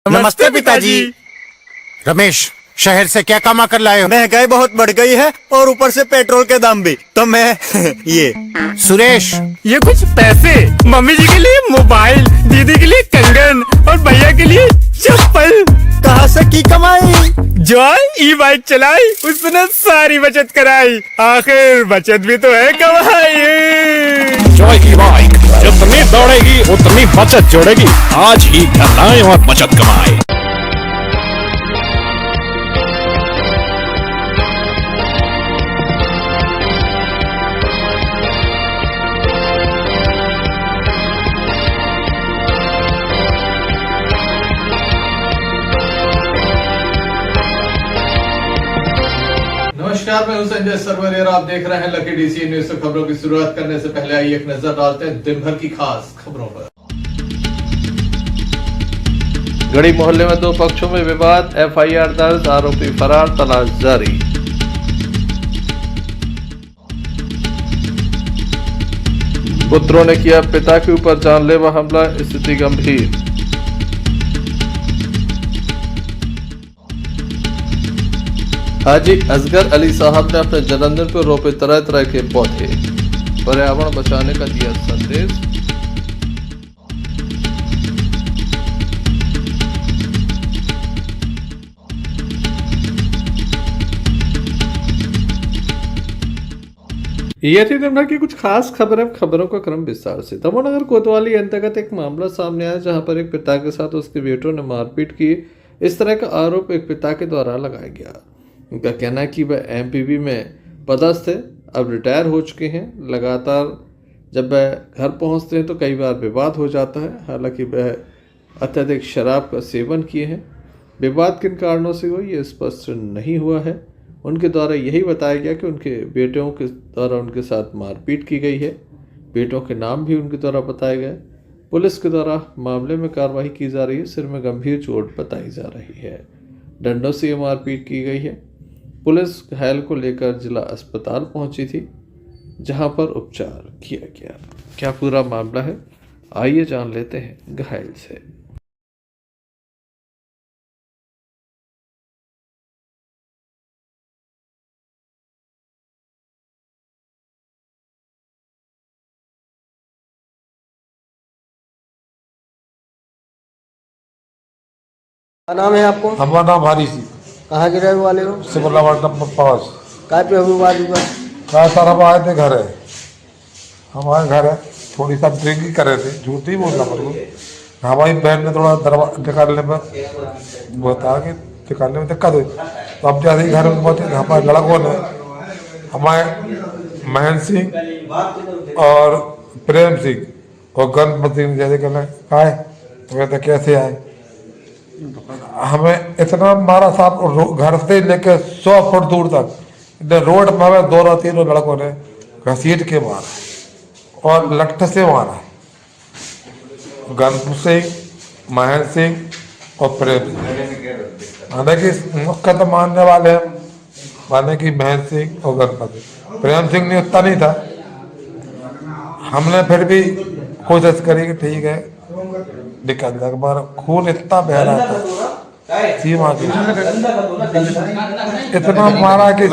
नमस्ते पिताजी। रमेश, शहर से क्या कमा कर लाए हो? महंगाई बहुत बढ़ गई है और ऊपर से पेट्रोल के दाम भी, तो मैं ये। सुरेश, ये कुछ पैसे मम्मी जी के लिए मोबाइल, दीदी के लिए कंगन और भैया के लिए चप्पल। कहाँ से की कमाई? जो ई बाइक चलाई उसने सारी बचत कराई, आखिर बचत भी तो है कमाई। जॉय की बाइक जितनी दौड़ेगी उतनी बचत जोड़ेगी। आज ही घर लाएं और बचत कमाएं। नमस्कार, मैं हूं संजय सरवरिया। आप देख रहे हैं लकी डीसी न्यूज। खबरों की शुरुआत करने से पहले आइए एक नजर डालते हैं दिन भर की खास खबरों पर। गढ़ी मोहल्ले में दो पक्षों में विवाद, एफआईआर दर्ज, आरोपी फरार, तलाश जारी। पुत्रों ने किया पिता के ऊपर जानलेवा हमला, स्थिति गंभीर। हाजी असगर अली साहब ने अपने जन्मदिन पर रोपे तरह तरह के पौधे, पर्यावरण बचाने का दिया संदेश। ये थी दिन भर की कुछ खास खबरें। खबरों का क्रम विस्तार से। दमोनगर कोतवाली अंतर्गत एक मामला सामने आया जहां पर एक पिता के साथ उसके बेटों ने मारपीट की। इस तरह का आरोप एक पिता के द्वारा लगाया गया। उनका कहना है कि वह एमपीवी में पदस्थ थे, अब रिटायर हो चुके हैं। लगातार जब वह घर पहुंचते हैं तो कई बार विवाद हो जाता है। हालांकि वह अत्यधिक शराब का सेवन किए हैं। विवाद किन कारणों से हुआ ये स्पष्ट नहीं हुआ है। उनके द्वारा यही बताया गया कि उनके बेटों के द्वारा उनके साथ मारपीट की गई है। बेटों के नाम भी उनके द्वारा बताए गए। पुलिस के द्वारा मामले में कार्रवाई की जा रही है। सिर में गंभीर चोट बताई जा रही है। डंडों से ये मारपीट की गई है। पुलिस घायल को लेकर जिला अस्पताल पहुंची थी जहां पर उपचार किया गया। क्या पूरा मामला है, आइए जान लेते हैं घायल से। क्या नाम है आपको? हमारा नाम हारी सी। कहाँ के रहने वाले हो? सिमलावाट नंबर 5। काय पे विवाद हुआ? क्या सर, हम आए थे घर है, हमारे घर है, थोड़ी सा ड्रिंक कर रहे थे। झूठ नहीं बोलना मेरे को। हमारी बहन ने थोड़ा दरवाजा निकालने में बता के निकालने में दिक्कत हुई, तो अब जैसे ही घर में पहुंचे हमारे लड़कों ने, हमारे महेंद्र सिंह और प्रेम सिंह और गणपति सिंह जैसे कहना कहा है, तो कहते कैसे आए, हमें इतना मारा साहब, घर से लेके 100 फुट दूर तक रोड में दो तीनों लड़कों ने घसीट के मारा और लट्ठ से मारा। गणपत सिंह, महेंद्र सिंह और प्रेम सिंह, माने कि मुख्य तो मानने वाले हैं, माने कि महेंद्र सिंह और गणपति। प्रेम सिंह ने उतना नहीं था। हमने फिर भी कोशिश करी कि ठीक है निकल जाए, हमारा खून इतना बह रहा था सीमा के, इतना मारा कि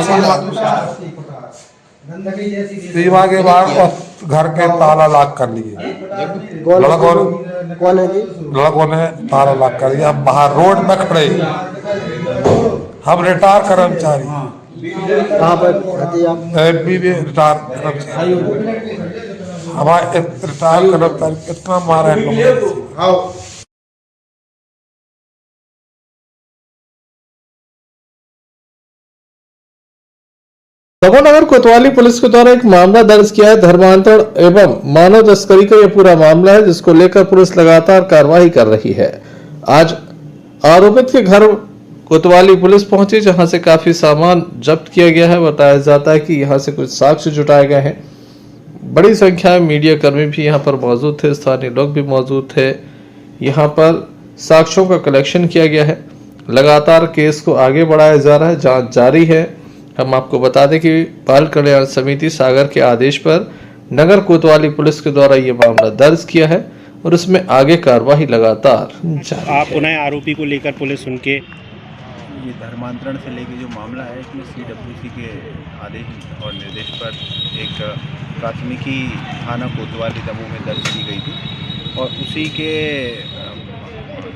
सीमा के बाद और घर के ताला लॉक कर लिए लड़कों ने ताला लॉक कर दिया। हम बाहर रोड में खड़े, हम रिटायर कर्मचारी, कहाँ पर एमपी में रिटायर कर्मचारी, हमारे रिटायर कर्मचारी कितना मारा है लोगों ने। दमोनगर कोतवाली पुलिस के द्वारा एक मामला दर्ज किया है। धर्मांतरण एवं मानव तस्करी का यह पूरा मामला है जिसको लेकर पुलिस लगातार कार्रवाई कर रही है। आज आरोपित के घर कोतवाली पुलिस पहुंची जहां से काफी सामान जब्त किया गया है। बताया जाता है कि यहां से कुछ साक्ष्य जुटाए गए हैं। बड़ी संख्या में मीडिया कर्मी भी यहां पर मौजूद थे, स्थानीय लोग भी मौजूद थे। यहां पर साक्ष्यों का कलेक्शन किया गया है। लगातार केस को आगे बढ़ाया जा रहा है, जांच जारी है। हम आपको बता दें कि बाल कल्याण समिति सागर के आदेश पर नगर कोतवाली पुलिस के द्वारा ये मामला दर्ज किया है। और इसमें आगे कार्रवाई लगातार जारी है। आप पुनः आरोपी को लेकर पुलिस उनके ये धर्मांतरण से लेके जो मामला है इसमें CWC के आदेश और निर्देश पर एक प्राथमिकी थाना कोतवाली दमोह में दर्ज की गई थी और उसी के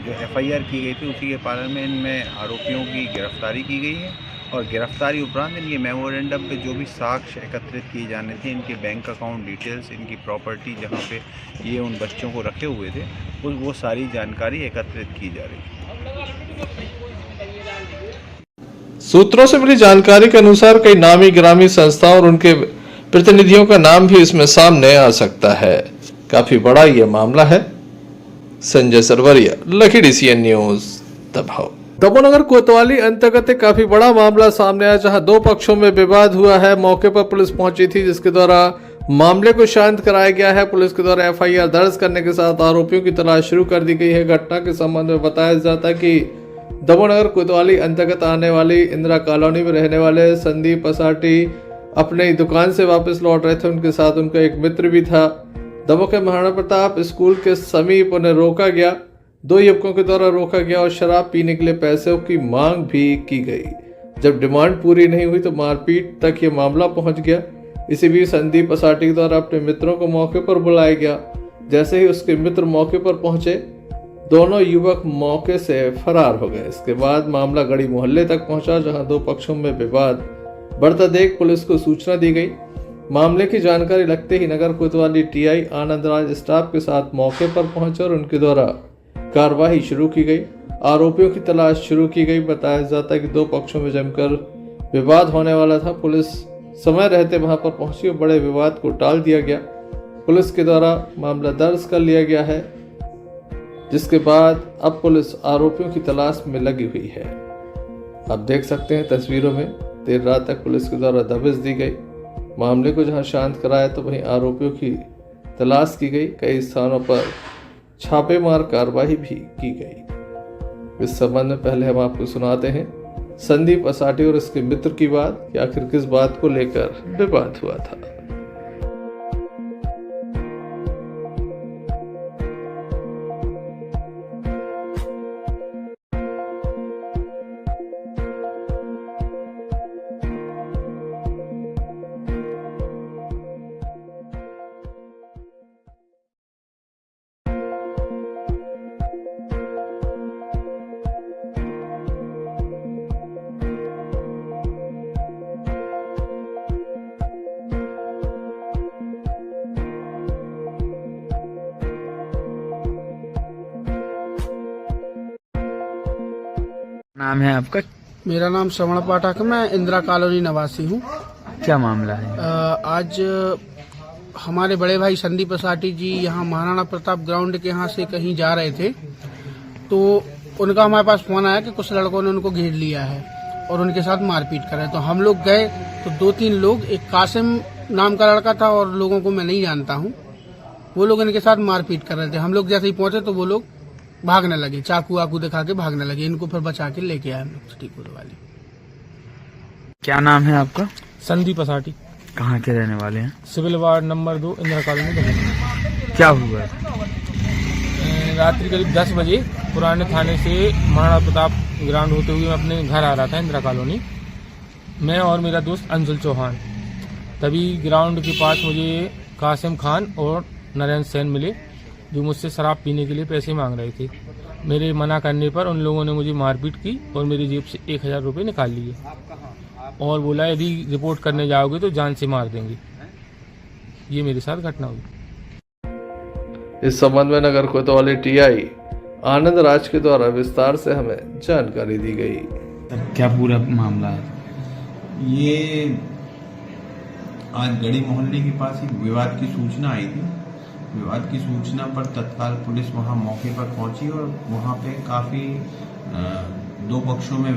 जो FIR की गई थी उसी के पालन में इनमें आरोपियों की गिरफ्तारी की गई है और गिरफ्तारी उपरांत इनके मेमोरेंडम पे जो भी साक्ष्य एकत्रित किए जाने थे, इनके बैंक अकाउंट डिटेल्स, इनकी प्रॉपर्टी जहाँ पे ये उन बच्चों को रखे हुए थे, वो सारी जानकारी एकत्रित की जा रही है। सूत्रों से मिली जानकारी के अनुसार कई नामी गिरामी संस्थाओं और उनके प्रतिनिधियों का नाम भी इसमें सामने आ सकता है। काफी बड़ा ये मामला है। Sanjay Sarwaria, Lucky DCN news, Damoh. Damoh कोतवाली अंतर्गत एक काफी बड़ा मामला सामने आया, जहां दो पक्षों में विवाद हुआ है। मौके पर पुलिस पहुंची थी, जिसके द्वारा मामले को शांत कराया गया है। पुलिस के द्वारा FIR दर्ज करने के साथ आरोपियों की तलाश शुरू कर दी गई है। घटना के संबंध में बताया जाता है कि दमोह कोतवाली अंतर्गत आने वाली इंदिरा कॉलोनी में रहने वाले संदीप पसाटी अपने दुकान से वापस लौट रहे थे। उनके साथ उनका एक मित्र भी था। दमोह के महाराणा प्रताप स्कूल के समीप उन्हें रोका गया। दो युवकों के द्वारा रोका गया और शराब पीने के लिए पैसों की मांग भी की गई। जब डिमांड पूरी नहीं हुई तो मारपीट तक ये मामला पहुंच गया। इसी बीच संदीप पसाटी द्वारा अपने मित्रों को मौके पर बुलाया गया। जैसे ही उसके मित्र मौके पर पहुंचे, दोनों युवक मौके से फरार हो गए। इसके बाद मामला गढ़ी मोहल्ले तक पहुंचा, जहां दो पक्षों में विवाद बढ़ता देख पुलिस को सूचना दी गई। मामले की जानकारी लगते ही नगर कोतवाली TI आनंद राज स्टाफ के साथ मौके पर पहुंचे और उनके द्वारा कार्रवाई शुरू की गई। आरोपियों की तलाश शुरू की गई। बताया जाता है कि दो पक्षों में जमकर विवाद होने वाला था। पुलिस समय रहते वहां पर पहुंची और बड़े विवाद को टाल दिया गया। पुलिस के द्वारा मामला दर्ज कर लिया गया है, जिसके बाद अब पुलिस आरोपियों की तलाश में लगी हुई है। आप देख सकते हैं तस्वीरों में, देर रात तक पुलिस के द्वारा दबिश दी गई। मामले को जहां शांत कराया तो वहीं आरोपियों की तलाश की गई। कई स्थानों पर छापेमार कार्रवाई भी की गई। इस संबंध में पहले हम आपको सुनाते हैं संदीप पसाटी और इसके मित्र की बात कि आखिर किस बात को लेकर विवाद हुआ था। नाम है आपका? मेरा नाम श्रवण पाठक है। मैं इंदिरा कॉलोनी निवासी हूँ। क्या मामला है? आज हमारे बड़े भाई संदीप पसाटी जी यहाँ महाराणा प्रताप ग्राउंड के यहाँ से कहीं जा रहे थे, तो उनका हमारे पास फोन आया कि कुछ लड़कों ने उनको घेर लिया है और उनके साथ मारपीट कर रहे। तो हम लोग गए तो 2-3 लोग, एक कासिम नाम का लड़का था और लोगों को मैं नहीं जानता हूँ, वो लोग इनके साथ मारपीट कर रहे थे। हम लोग जैसे ही पहुंचे तो वो लोग भागने लगे, चाकू वाकू दिखा के भागने लगे। इनको फिर बचा के लेके आए हम लोग सिटी कोतवाली। क्या नाम है आपका? संदीप पसाटी। कहाँ के रहने वाले हैं? Civil ward number 2 Indira colony. क्या हुआ? रात्रि करीब 10 बजे पुराने थाने से महाराणा प्रताप ग्राउंड होते हुए मैं अपने घर आ रहा था इंदिरा कॉलोनी, मैं और मेरा दोस्त अंशुल चौहान। तभी ग्राउंड के पास मुझे कासिम खान और नरेंद्र सेन मिले, जो मुझसे शराब पीने के लिए पैसे मांग रहे थे। मेरे मना करने पर उन लोगों ने मुझे मारपीट की और मेरी जेब से 1000 रुपये निकाल लिए और बोला यदि रिपोर्ट करने जाओगे तो जान से मार देंगे। ये मेरे साथ घटना हुई। इस संबंध में नगर कोतवाली TI आनंद राज के द्वारा विस्तार से हमें जानकारी दी गई। क्या पूरा मामला है? ये आज गढ़ी मोहल्ले के पास एक विवाद की सूचना आई थी। विवाद की सूचना पर तत्काल पुलिस वहां मौके पर पहुंची और वहां पे काफ़ी दो पक्षों में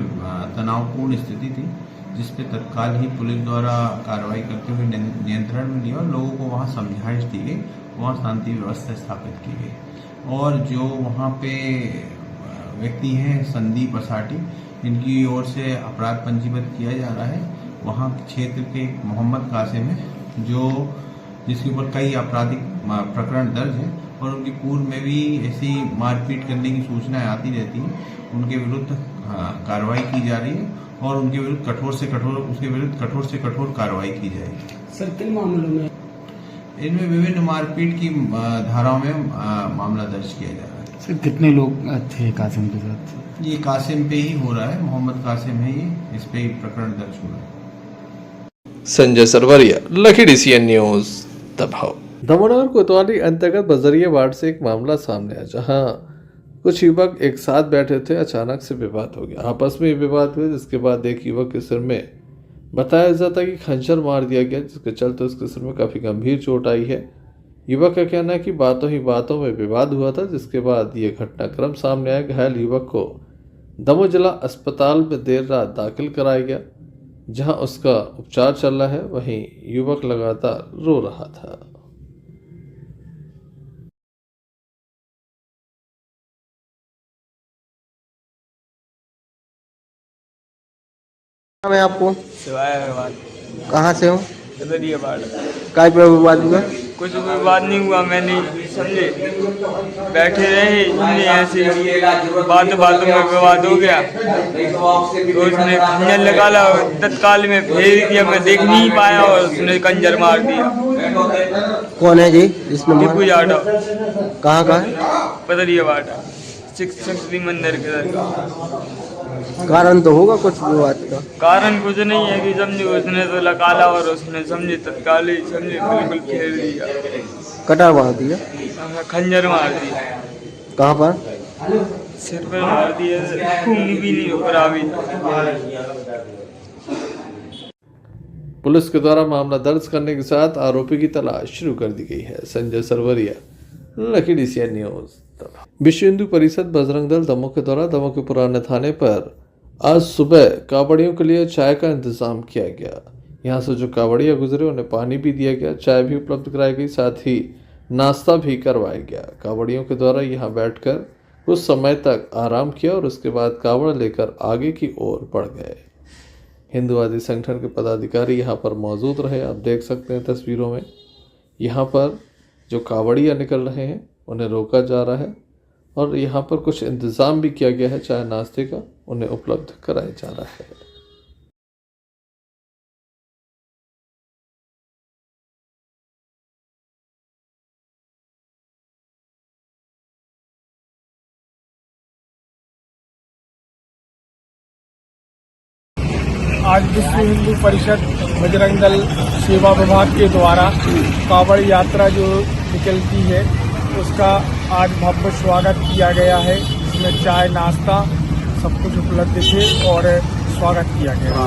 तनावपूर्ण स्थिति थी, जिसपे तत्काल ही पुलिस द्वारा कार्रवाई करते हुए नियंत्रण में लिया और लोगों को वहां समझाइश दी गई, वहां शांति व्यवस्था स्थापित की गई। और जो वहां पे व्यक्ति हैं संदीप पसाटी, इनकी ओर से अपराध पंजीबद्ध किया जा रहा है। वहां क्षेत्र के मोहम्मद कासिम है, जिसके ऊपर कई आपराधिक प्रकरण दर्ज है और उनकी पूर्व में भी ऐसी मारपीट करने की सूचनाएं आती रहती हैं। उनके विरुद्ध कार्रवाई की जा रही है और उनके विरुद्ध कठोर से कठोर कार्रवाई की जाएगी। सर किन मामलों में? इनमें विभिन्न मारपीट की धाराओं में मामला दर्ज किया जा रहा है। सर कितने लोग थे कासिम के साथ? ये कासिम पे ही हो रहा है, मोहम्मद कासिम है ये, इस पे ही प्रकरण दर्ज हो रहा है। Sanjay Sarwaria, Lucky DCN news, दबाव। दमोहनगर कोतवाली अंतर्गत बजरिया वार्ड से एक मामला सामने आया, जहां कुछ युवक एक साथ बैठे थे। अचानक से विवाद हो गया, आपस में विवाद हुआ, जिसके बाद एक युवक के सिर में बताया जाता है कि खंजर मार दिया गया, जिसके चलते उसके सिर में काफी गंभीर चोट आई है। युवक का कहना है कि बातों ही बातों में विवाद हुआ था, जिसके बाद ये घटनाक्रम सामने आया। घायल युवक को दमोह जिला अस्पताल में देर रात दाखिल कराया गया, जहां उसका उपचार चल रहा है। वहीं युवक लगातार रो रहा था। मैं आपको सिवाय कहाँ से हूँ? काय पे विवाद हुआ? कुछ विवाद नहीं हुआ, मैंने समझे बैठे रहे, हमने ऐसे बातों में विवाद हो गया तो उसने खंजर निकाला, तत्काल में फेर दिया, मैं देख नहीं पाया और उसने खंजर मार दिया। कौन है जी इसने? टिप्पू यादव। कहाँ का? बजरिया वार्ड, शक्ति मंदिर के तरफ। कारण तो होगा कुछ विवाद का? कारण कुछ नहीं है कि समझे उसने तो लगाला और उसने समझे तत्काल ही समझे बिल्कुल फेर दिया, कटार मार दिया, खंजर मार दिया। कहाँ पर? सिर पर मार दिया, खून भी नहीं उभरा भी। पुलिस के द्वारा मामला दर्ज करने के साथ आरोपी की तलाश शुरू कर दी गई है। Sanjay Sarwaria, Lucky DCN news. Vishwa Hindu परिषद बजरंग दल दमोह के द्वारा दमोह के पुराने थाने पर आज सुबह कावड़ियों के लिए चाय का इंतजाम किया गया। यहां से जो कावड़िया गुजरे उन्हें पानी भी दिया गया, चाय भी उपलब्ध कराई गई, साथ ही नाश्ता भी करवाया गया। कावड़ियों के द्वारा यहां बैठकर कुछ समय तक आराम किया और उसके बाद कावड़ लेकर आगे की ओर बढ़ गए। हिंदुवादी संगठन के पदाधिकारी यहां पर मौजूद रहे। आप देख सकते हैं तस्वीरों में, यहाँ पर जो कावड़िया निकल रहे हैं उन्हें रोका जा रहा है और यहाँ पर कुछ इंतज़ाम भी किया गया है, चाय नाश्ते का उन्हें उपलब्ध कराया जा रहा है। आज विश्व हिंदू परिषद बजरंग दल सेवा विभाग के द्वारा कावड़ यात्रा जो निकलती है उसका आज भव्य स्वागत किया गया है। इसमें चाय नाश्ता सब कुछ उपलब्ध थे और स्वागत किया गया।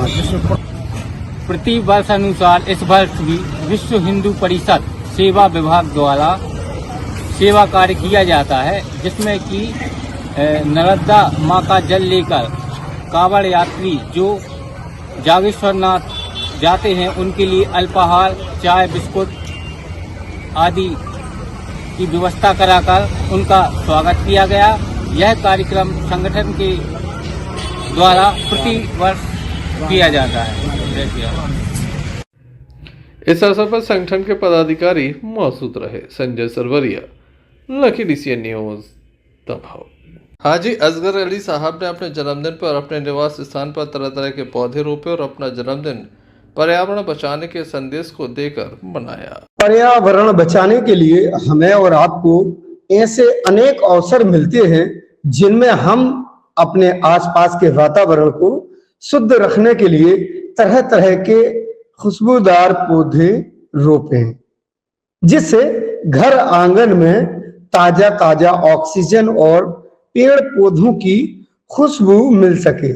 प्रति वर्ष अनुसार इस वर्ष भी विश्व हिंदू परिषद सेवा विभाग द्वारा सेवा कार्य किया जाता है, जिसमें कि नर्मदा माँ का जल लेकर कावड़ यात्री जो जागेश्वरनाथ जाते हैं उनके लिए अल्पाहार, चाय, बिस्कुट आदि की व्यवस्था कराकर उनका स्वागत किया गया। यह कार्यक्रम संगठन के द्वारा प्रति वर्ष किया जाता है। इस अवसर पर संगठन के पदाधिकारी मौजूद रहे। Sanjay Sarwaria, Lucky DCN news, Damoh. Haji Asgar Ali साहब ने अपने जन्मदिन पर अपने निवास स्थान पर तरह तरह के पौधे रोपे और अपना जन्मदिन पर्यावरण बचाने के संदेश को देकर मनाया। पर्यावरण बचाने के लिए हमें और आपको ऐसे अनेक अवसर मिलते हैं जिनमें हम अपने आसपास के वातावरण को शुद्ध रखने के लिए तरह तरह के खुशबूदार पौधे रोपें, जिससे घर आंगन में ताजा ताजा ऑक्सीजन और पेड़ पौधों की खुशबू मिल सके।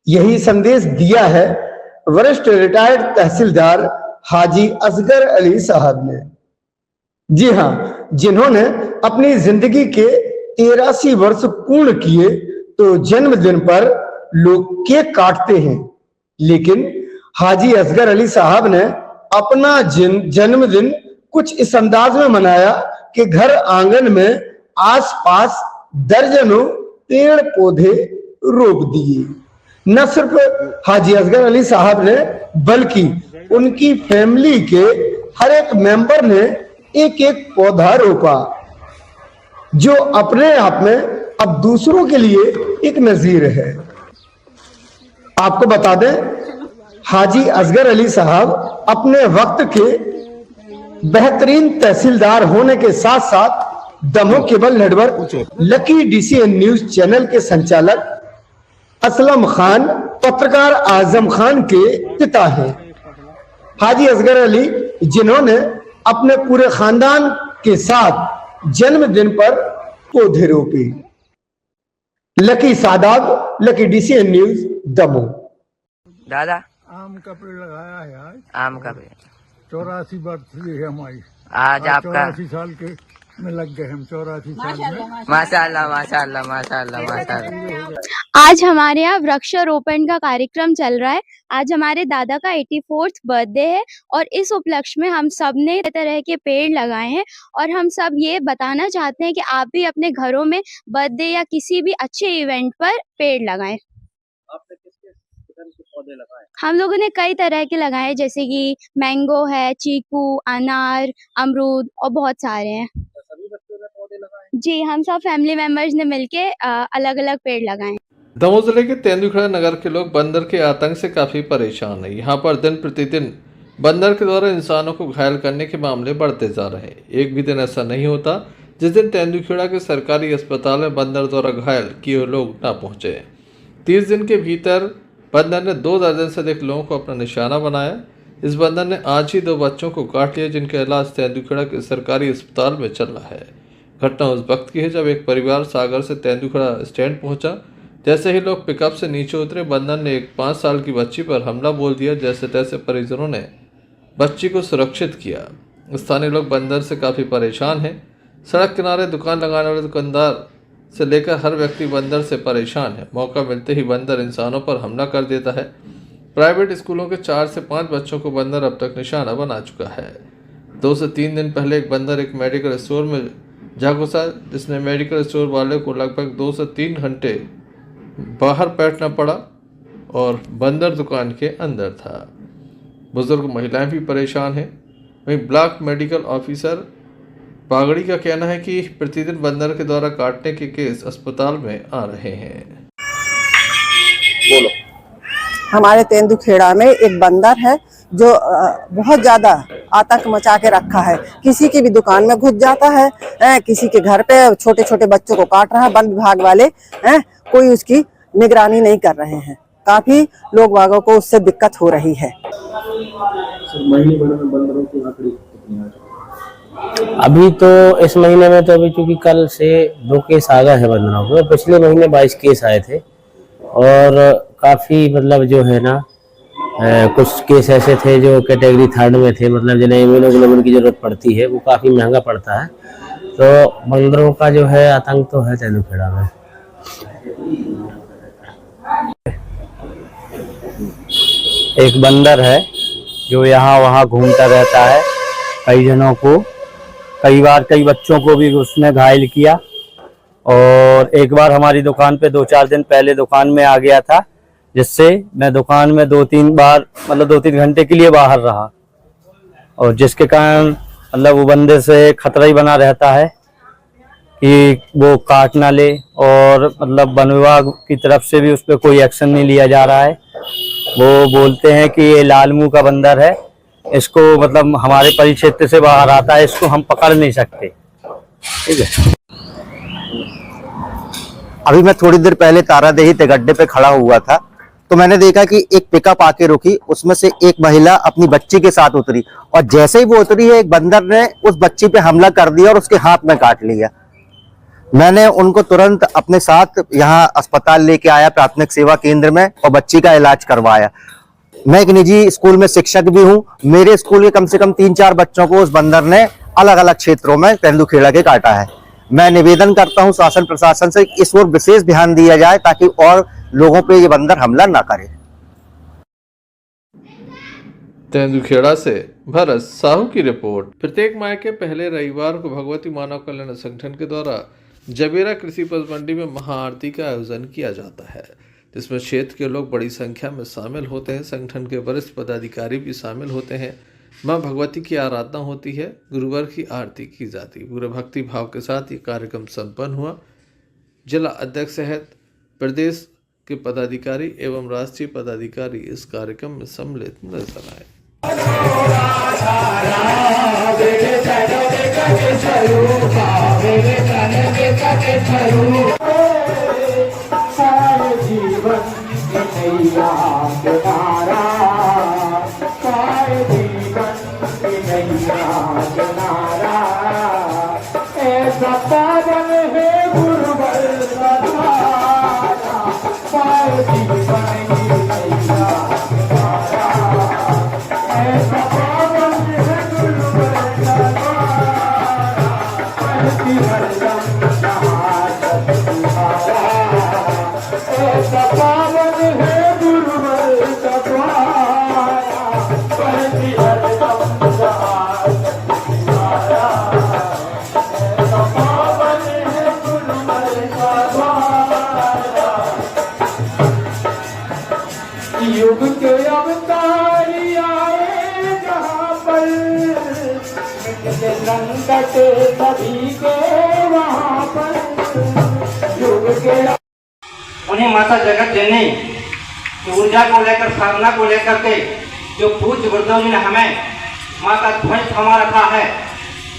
यही संदेश दिया है वरिष्ठ रिटायर्ड तहसीलदार हाजी असगर अली साहब ने। जी हाँ, जिन्होंने अपनी जिंदगी के 83 वर्ष पूर्ण किए तो जन्मदिन पर लोग केक काटते हैं, लेकिन हाजी असगर अली साहब ने अपना जन्मदिन कुछ इस अंदाज में मनाया कि घर आंगन में आसपास दर्जनों पेड़ पौधे रोप दिए। न सिर्फ हाजी असगर अली साहब ने बल्कि उनकी फैमिली के हर एक मेंबर ने एक एक पौधा रोपा। जो अपने आप में अब दूसरों के लिए एक नजीर है। आपको बता दें, हाजी असगर अली साहब अपने वक्त के बेहतरीन तहसीलदार होने के साथ साथ Damoh cable network lucky DCN news channel के संचालक असलम खान पत्रकार आजम खान के पिता हैं। हाजी असगर अली जिन्होंने अपने पूरे खानदान के साथ जन्मदिन पर पौधे रोपे। Lucky Shadab, lucky DCN news Damoh. दादा आम का पेड़ लगाया है आज। आम का पेड़ 84 बर्थडे है हमारी आज आपका। 84 साल के में लग गए हम 84 साल में। माशाल्लाह माशाल्लाह माशाल्लाह माशाल्लाह। आज हमारे यहाँ वृक्षारोपण का कार्यक्रम चल रहा है। आज हमारे दादा का 84th बर्थडे है और इस उपलक्ष्य में हम सब ने तरह के पेड़ लगाए हैं और हम सब ये बताना चाहते हैं कि आप भी अपने घरों में बर्थडे या किसी भी अच्छे इवेंट पर पेड़ लगाएं। आपने किस पौधे लगाए? हम लोगों ने कई तरह के लगाए, जैसे कि मैंगो है, चीकू, अनार, अमरूद और बहुत सारे हैं। सभी बच्चों ने पौधे लगाए? जी, हम सब फैमिली मेंबर्स ने मिलके अलग अलग पेड़ लगाए। दमोह जिले के तेंदुखेड़ा नगर के लोग बंदर के आतंक से काफी परेशान है। यहाँ पर दिन प्रतिदिन बंदर के द्वारा इंसानों को घायल करने के मामले बढ़ते जा रहे हैं। एक भी दिन ऐसा नहीं होता जिस दिन तेंदुखेड़ा के सरकारी अस्पताल में बंदर द्वारा घायल किए हुए लोग न पहुंचे। 30 दिन के भीतर बंदर ने 2 दर्जन से अधिक लोगों को अपना निशाना बनाया। इस बंदर ने आज ही 2 बच्चों को काट लिया जिनका इलाज तेंदुखेड़ा के सरकारी अस्पताल में चल रहा है। घटना उस वक्त की है जब एक परिवार सागर से तेंदुखेड़ा स्टैंड पहुंचा। जैसे ही लोग पिकअप से नीचे उतरे, बंदर ने एक 5 साल की बच्ची पर हमला बोल दिया। जैसे तैसे परिजनों ने बच्ची को सुरक्षित किया। स्थानीय लोग बंदर से काफ़ी परेशान हैं। सड़क किनारे दुकान लगाने वाले दुकानदार से लेकर हर व्यक्ति बंदर से परेशान है। मौका मिलते ही बंदर इंसानों पर हमला कर देता है। प्राइवेट स्कूलों के 4 से 5 बच्चों को बंदर अब तक निशाना बना चुका है। 2 से 3 दिन पहले एक बंदर एक मेडिकल स्टोर में जा घुसा, जिसने मेडिकल स्टोर वाले को लगभग 2 से 3 घंटे बाहर बैठना पड़ा और बंदर दुकान के अंदर था। बुजुर्ग महिलाएं भी परेशान हैं। वहीं ब्लॉक मेडिकल ऑफिसर बागड़ी का कहना है कि प्रतिदिन बंदर के द्वारा काटने के केस अस्पताल में आ रहे हैं। बोलो। हमारे तेंदुखेड़ा में एक बंदर है जो बहुत ज्यादा आतंक मचा के रखा है। किसी की भी दुकान में घुस जाता है, किसी के घर पे छोटे छोटे बच्चों को काट रहा है। वन विभाग वाले कोई उसकी निगरानी नहीं कर रहे हैं। काफी लोग बागों को उससे दिक्कत हो रही है। महीने भर में बंदरों की आंकड़ी कितनी आ चुकी है? अभी तो इस महीने में तो अभी क्योंकि कल से 2 केस आ गए हैं बंदरों के। पिछले महीने 22 केस आए थे और काफी मतलब जो है ना कुछ केस ऐसे थे जो कैटेगरी 3rd में थे, मतलब जिन्हें इम्यूनोग्लोबुलिन की जरूरत पड़ती है, वो काफी महंगा पड़ता है। तो बंदरों का जो है आतंक तो है तेंदुखेड़ा में। एक बंदर है जो यहाँ वहाँ घूमता रहता है। कई जनों को, कई बार कई बच्चों को भी उसने घायल किया और एक बार हमारी दुकान पे 2-4 दिन पहले दुकान में आ गया था, जिससे मैं दुकान में 2-3 बार मतलब 2-3 घंटे के लिए बाहर रहा और जिसके कारण मतलब वो बंदे से खतरा ही बना रहता है कि वो काट ना ले और मतलब वन विभाग की तरफ से भी उस पर कोई एक्शन नहीं लिया जा रहा है। वो बोलते हैं कि ये लाल मुंह का बंदर है, इसको मतलब हमारे परिक्षेत्र से बाहर आता है, इसको हम पकड़ नहीं सकते। ठीक है। अभी मैं थोड़ी देर पहले तारादेही तेगड्डे पे खड़ा हुआ था तो मैंने देखा कि एक पिकअप आके रुकी, उसमें से एक महिला अपनी बच्ची के साथ उतरी और जैसे ही वो उतरी है एक बंदर ने उस बच्ची पे हमला कर दिया और उसके हाथ में काट लिया। मैंने उनको तुरंत अपने साथ यहाँ अस्पताल लेके आया, प्राथमिक सेवा केंद्र में, और बच्ची का इलाज करवाया। मैं एक निजी स्कूल में शिक्षक भी हूँ। मेरे स्कूल के कम से कम 3-4 बच्चों को उस बंदर ने अलग अलग क्षेत्रों में तेंदुखेड़ा के काटा है। मैं निवेदन करता हूँ शासन प्रशासन से इस ओर विशेष ध्यान दिया जाए ताकि और लोगों पे ये बंदर हमला ना करे। तेंदुखेड़ा से भरत साहू की रिपोर्ट। प्रत्येक माह के पहले रविवार को भगवती मानव कल्याण संगठन के द्वारा जबेरा कृषि उपज मंडी में महाआरती का आयोजन किया जाता है, जिसमें क्षेत्र के लोग बड़ी संख्या में शामिल होते हैं। संगठन के वरिष्ठ पदाधिकारी भी शामिल होते हैं। मां भगवती की आराधना होती है, गुरुवार की आरती की जाती। पूरे भक्ति भाव के साथ ये कार्यक्रम संपन्न हुआ। जिला अध्यक्ष सहित प्रदेश के पदाधिकारी एवं राष्ट्रीय पदाधिकारी इस कार्यक्रम में सम्मिलित नजर आए। युग के अवतारी आए जहाँ पर संकट सभी के वहाँ पर युग के उन्हें माता जगत जननी की ऊर्जा को लेकर, साधना को लेकर के जो पूज्य गुरुदेव जी ने हमें माँ का ध्वज थमा रखा है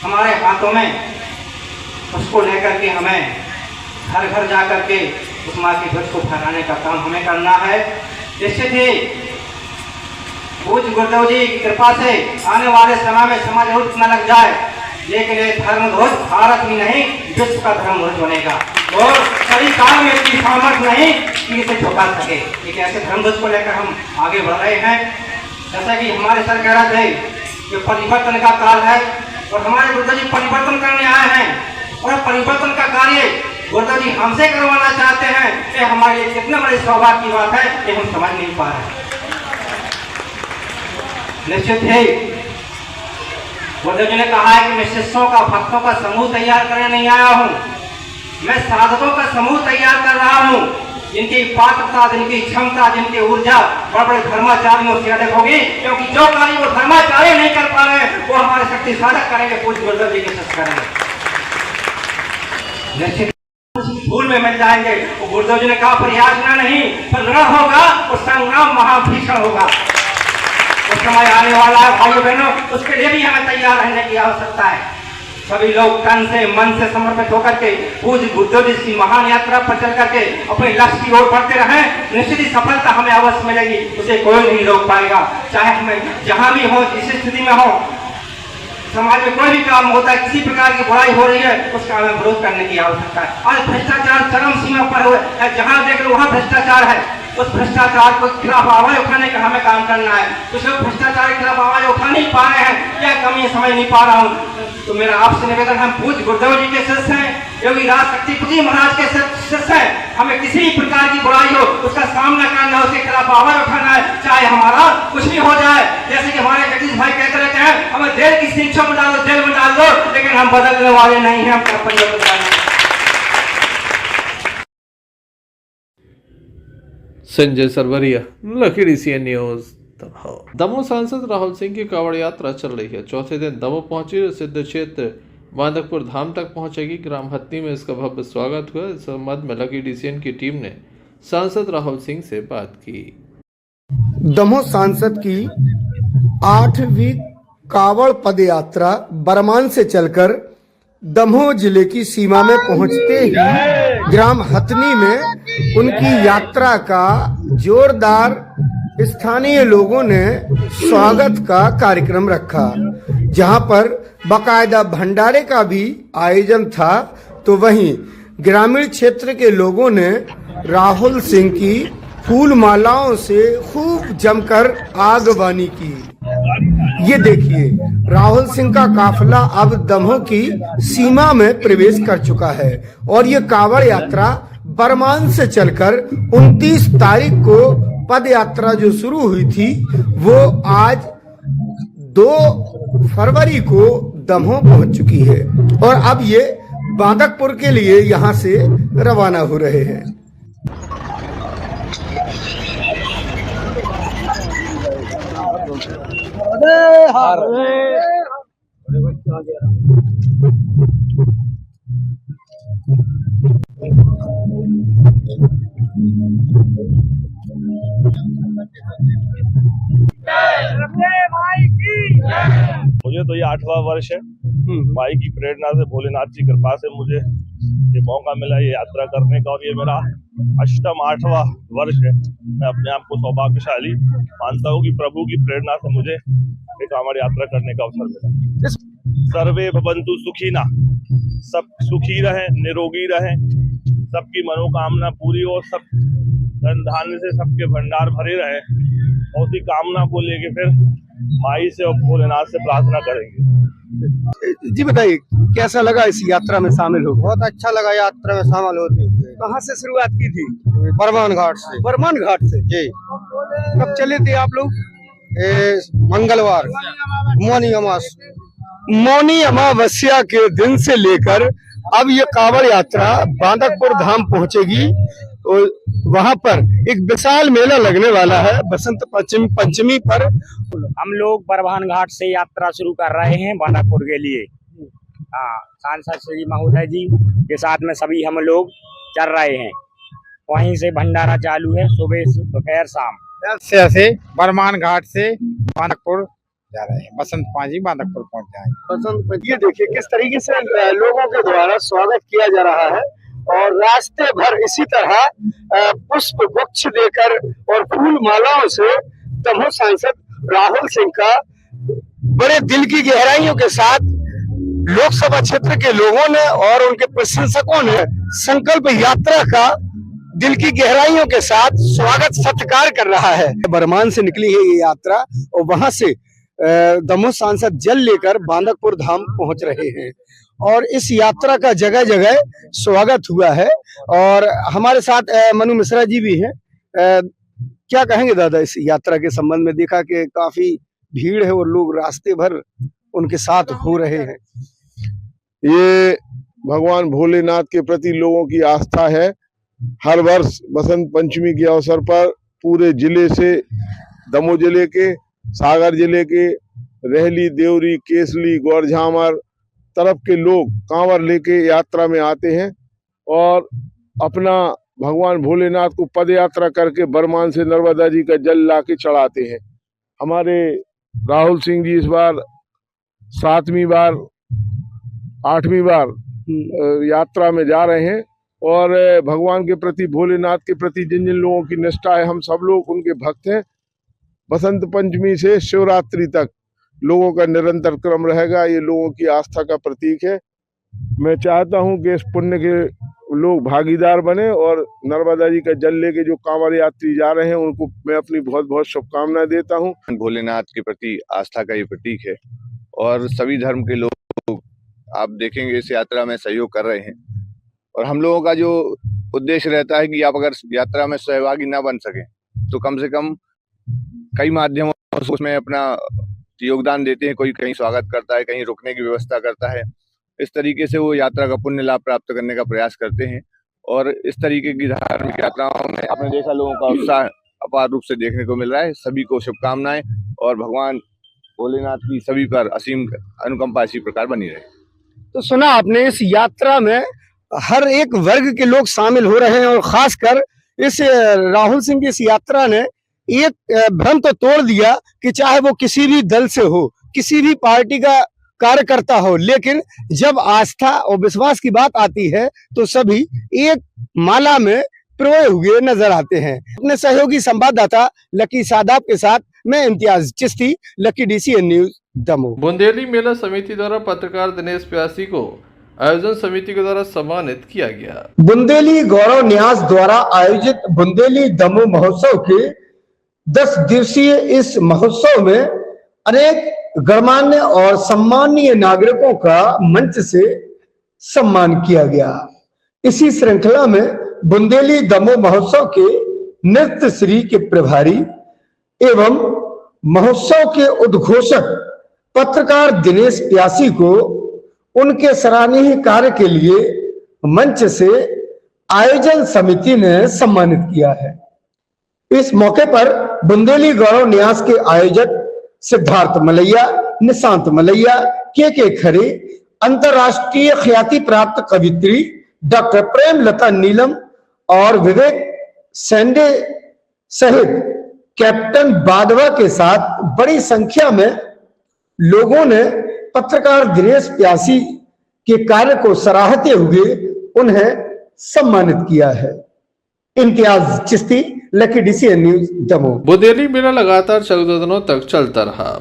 हमारे हाथों में, उसको लेकर के हमें घर घर जा कर के उस माँ के ध्वज को फहराने का काम हमें करना है। निश्चित ही पूज्य गुरुदेव जी की कृपा से आने वाले समय में समाज जरूर इतना लग जाए, लेकिन ये धर्म ध्वज भारत ही नहीं विश्व का धर्म ध्वज बनेगा और सभी काल में इसकी सामर्थ्य नहीं कि इसे झुका सके। एक ऐसे धर्म ध्वज को लेकर हम आगे बढ़ रहे हैं। जैसा कि हमारे सर कह रहे थे कि परिवर्तन का काल है और हमारे गुरुदेव जी परिवर्तन करने आए हैं और परिवर्तन का कार्य गुरुदेव जी हमसे करवाना चाहते हैं। ये हमारे लिए कितने बड़े सौभाग्य की बात है, ये हम समझ नहीं पा रहे। निश्चित ही गुरुदेव जी ने कहा है कि मैं शिष्यों का, भक्तों का समूह तैयार करने नहीं आया हूँ, मैं साधकों का समूह तैयार कर रहा हूँ जिनकी पात्रता, जिनकी क्षमता, जिनकी ऊर्जा बड़े बड़े धर्माचार्यों से अधिक होगी, क्योंकि जो कार्य वो धर्माचार्य नहीं कर पा रहे वो हमारे शक्ति साधक करेंगे, पूज्य गुरुदेव जी के शिष्य करेंगे। निश्चित भूल में मिल जाएंगे। वो गुरुदेव जी ने कहा प्रयासना नहीं संग्राम होगा और संग्राम महाभीषण होगा। उस समय आने वाला है भाइयों बहनों, उसके लिए भी हमें तैयार रहने की आवश्यकता है। सभी लोग तन से मन से समर्पित होकर के पूज्य गुरुदेव जी की महान यात्रा पर चल करके अपने लक्ष्य की ओर बढ़ते रहें। निश्चित ही सफलता हमें अवश्य मिलेगी, उसे कोई नहीं रोक पाएगा। चाहे हमें जहां भी हो, जिस स्थिति में हो, समाज में कोई भी काम होता है, किसी प्रकार की बुराई हो रही है, उसका हमें विरोध करने की आवश्यकता है। आज भ्रष्टाचार चरम सीमा पर है, जहां देख लो वहां भ्रष्टाचार है। उस भ्रष्टाचार के खिलाफ आवाज उठाने का हमें काम करना है। कुछ लोग भ्रष्टाचार के खिलाफ आवाज उठा नहीं पा रहे हैं, क्या कमी समझ नहीं पा रहा हूँ। तो मेरा आपसे निवेदन, हम पूज्य गुरुदेव जी के शिष्य हैं, योगी राज शक्तिपति महाराज के शिष्य हैं। हमें किसी भी प्रकार की बुराई हो उसका सामना करना, उसके खिलाफ आवाज उठाना है, चाहे हमारा कुछ भी हो जाए। जैसे कि हमारे जगदीश भाई कहते रहते हैं, हमें जेल की शिक्षा में डालो, जेल में डाल दो, लेकिन हम बदलने वाले नहीं हैं, हम परिवर्तन करना। Sanjay Sarwaria, Lucky DCN news. Damoh सांसद राहुल सिंह की कांवड़ यात्रा चल रही है। चौथे दिन दमोह पहुंची, सिद्ध क्षेत्र माधकपुर धाम तक पहुंचेगी। ग्राम हत्ती में इसका भव्य स्वागत हुआ। इस संबंध में लकी DCN की टीम ने सांसद राहुल सिंह से बात की। दमोह सांसद की 8वीं कांवड़ पद यात्रा बरमान से चलकर दमोह जिले की सीमा में पहुंचते ही ग्राम हथनी में उनकी यात्रा का जोरदार स्थानीय लोगों ने स्वागत का कार्यक्रम रखा, जहां पर बाकायदा भंडारे का भी आयोजन था। तो वहीं ग्रामीण क्षेत्र के लोगों ने राहुल सिंह की फूल मालाओं से खूब जमकर आगवानी की। ये देखिए, राहुल सिंह का काफिला अब दमोह की सीमा में प्रवेश कर चुका है और ये कांवड़ यात्रा बरमान से चलकर 29 तारीख को पद यात्रा जो शुरू हुई थी वो आज 2 फरवरी को दमोह पहुंच चुकी है और अब ये बांदकपुर के लिए यहां से रवाना हो रहे हैं। मुझे तो ये 8वां वर्ष है। माई की प्रेरणा से, भोलेनाथ की कृपा से मुझे ये मौका मिला ये यात्रा करने का, और ये मेरा अष्टम 8वां वर्ष है। मैं अपने आप को सौभाग्यशाली मानता हूँ कि प्रभु की प्रेरणा से मुझे एक कांवड़ यात्रा करने का अवसर मिला। सर्वे भवन्तु सुखिना, सब सुखी रहे, निरोगी रहे, सबकी मनोकामना पूरी हो, सब धन धान्य से सबके भंडार भरे रहे, और उसी कामना को लेके फिर माई से और भोलेनाथ से प्रार्थना करेंगे। जी बताइए, कैसा लगा इस यात्रा में शामिल हो? बहुत अच्छा लगा यात्रा में शामिल होते हुए। कहाँ से शुरुआत की थी? बरमान घाट से। बरमान घाट से जी। कब चले थे आप लोग? मंगलवार मौनी अमावस्या के दिन से लेकर अब ये कांवड़ यात्रा बांदकपुर धाम पहुंचेगी। और वहां पर एक विशाल मेला लगने वाला है बसंत पंचमी पर। हम लोग बरवान घाट से यात्रा शुरू कर रहे हैं बांदकपुर के लिए। सांसद श्री महोदय जी के साथ में सभी हम लोग चल रहे हैं। वहीं से भंडारा चालू है सुबह दोपहर शाम। से बरमान घाट से बांदकपुर जा रहे हैं। बसंत पांची बांदकपुर पहुंच जाएंगे। ये देखिए किस तरीके से लोगों के द्वारा स्वागत किया जा रहा है, और रास्ते भर इसी तरह पुष्प गुच्छ देकर और फूल मालाओं से दमोह सांसद राहुल सिंह का बड़े दिल की गहराइयों के साथ लोकसभा क्षेत्र के लोगों ने और उनके प्रशंसकों ने संकल्प यात्रा का दिल की गहराइयों के साथ स्वागत सत्कार कर रहा है। बरमान से निकली है ये यात्रा, और वहां से दमोह सांसद जल लेकर बांदकपुर धाम पहुंच रहे हैं, और इस यात्रा का जगह जगह स्वागत हुआ है। और हमारे साथ मनु मिश्रा जी भी हैं। क्या कहेंगे दादा इस यात्रा के संबंध में? देखा कि काफी भीड़ है और लोग रास्ते भर उनके साथ हो रहे हैं। ये भगवान भोलेनाथ के प्रति लोगों की आस्था है। हर वर्ष बसंत पंचमी के अवसर पर पूरे जिले से, दमोह जिले के, सागर जिले के, रहली, देवरी, केसली, गौरझामर तरफ के लोग कांवर लेके यात्रा में आते हैं और अपना भगवान भोलेनाथ को पद यात्रा करके बरमान से नर्मदा जी का जल लाके चढ़ाते हैं। हमारे राहुल सिंह जी इस बार 7वीं बार 8वीं बार यात्रा में जा रहे हैं, और भगवान के प्रति, भोलेनाथ के प्रति जिन जिन लोगों की निष्ठा है, हम सब लोग उनके भक्त हैं। बसंत पंचमी से शिवरात्रि तक लोगों का निरंतर क्रम रहेगा। ये लोगों की आस्था का प्रतीक है। मैं चाहता हूं कि इस पुण्य के लोग भागीदार बने, और नर्मदा जी का जल लेके जो कांवड़ यात्री जा रहे हैं उनको मैं अपनी बहुत बहुत शुभकामनाएं देता हूं। भोलेनाथ के प्रति आस्था का ये प्रतीक है, और सभी धर्म के लोग आप देखेंगे इस यात्रा में सहयोग कर रहे हैं। और हम लोगों का जो उद्देश्य रहता है कि आप अगर यात्रा में सहभागी ना बन सके तो कम से कम कई माध्यमों से उसमें अपना योगदान देते हैं। कोई कहीं स्वागत करता है, कहीं रुकने की व्यवस्था करता है। इस तरीके से वो यात्रा का पुण्य लाभ प्राप्त करने का प्रयास करते हैं। और इस तरीके की धार्मिक यात्राओं में आपने देखा लोगों का उत्साह अपार रूप से देखने को मिल रहा है। सभी को शुभकामनाएं, और भगवान भोलेनाथ की सभी पर असीम अनुकंपा इसी प्रकार बनी रहे। तो सुना आपने, इस यात्रा में हर एक वर्ग के लोग शामिल हो रहे हैं, और खासकर इस राहुल सिंह की इस यात्रा ने एक भ्रम तो तोड़ दिया कि चाहे वो किसी भी दल से हो, किसी भी पार्टी का कार्यकर्ता हो, लेकिन जब आस्था और विश्वास की बात आती है तो सभी एक माला में पिरोए हुए नजर आते हैं। अपने सहयोगी संवाददाता लकी सादाब के साथ मैं Imtiaz Chishti, Lucky DCN news Damoh. Bundeli मेला समिति द्वारा पत्रकार दिनेश प्यासी को आयोजन समिति के द्वारा सम्मानित किया गया। बुंदेली गौरव न्यास द्वारा आयोजित बुंदेली दमोह महोत्सव के 10 दिवसीय इस महोत्सव में अनेक गणमान्य और सम्मानीय नागरिकों का मंच से सम्मान किया गया। इसी श्रृंखला में बुंदेली दमोह महोत्सव के नृत्य श्री के प्रभारी एवं महोत्सव के उद्घोषक पत्रकार दिनेश प्यासी को उनके सराहनीय कार्य के लिए मंच से आयोजन समिति ने सम्मानित किया है। इस मौके पर बुंदेली गौरव न्यास के आयोजक सिद्धार्थ मलैया, निशांत मलैया, के खरे, अंतर्राष्ट्रीय ख्याति प्राप्त कवित्री डॉक्टर प्रेमलता नीलम और विवेक सेंडे सहित कैप्टन बादवा के साथ बड़ी संख्या में लोगों ने पत्रकार दिनेश प्यासी के कार्य को सराहते हुए उन्हें सम्मानित किया है। Imtiaz Chishti, Lucky DCN news, Damoh. Bundeli मेला लगातार 14 दिनों तक चलता रहा।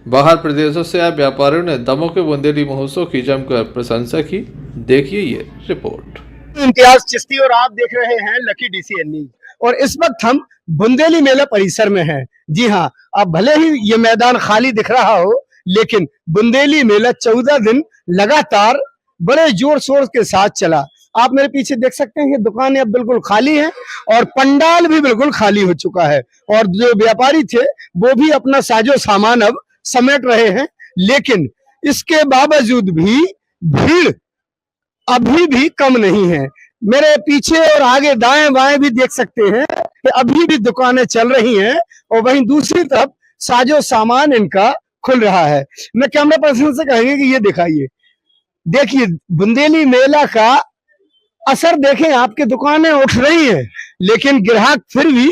बाहर प्रदेशों से आए व्यापारियों ने दमोह के बुंदेली महोत्सव की जमकर प्रशंसा की। देखिए ये रिपोर्ट। इम्तियाज चिश्ती और आप देख रहे हैं लकी DCN न्यूज और इस वक्त हम बुंदेली मेला परिसर में हैं। जी हाँ, अब भले ही ये मैदान खाली दिख रहा हो, लेकिन बुंदेली मेला 14 दिन लगातार बड़े जोर शोर के साथ चला। आप मेरे पीछे देख सकते हैं कि दुकानें अब बिल्कुल खाली हैं और पंडाल भी बिल्कुल खाली हो चुका है और जो व्यापारी थे वो भी अपना साजो सामान अब समेट रहे हैं, लेकिन इसके बावजूद भी भीड़ अभी भी कम नहीं है। मेरे पीछे और आगे दाएं बाएं भी देख सकते हैं कि अभी भी दुकानें चल रही हैं और वहीं दूसरी तरफ साजो सामान इनका खुल रहा है। मैं कैमरा पर्सन से कहेंगे कि ये दिखाइए, देखिए बुंदेली मेला का असर देखें। आपकी दुकानें उठ रही हैं, लेकिन ग्राहक फिर भी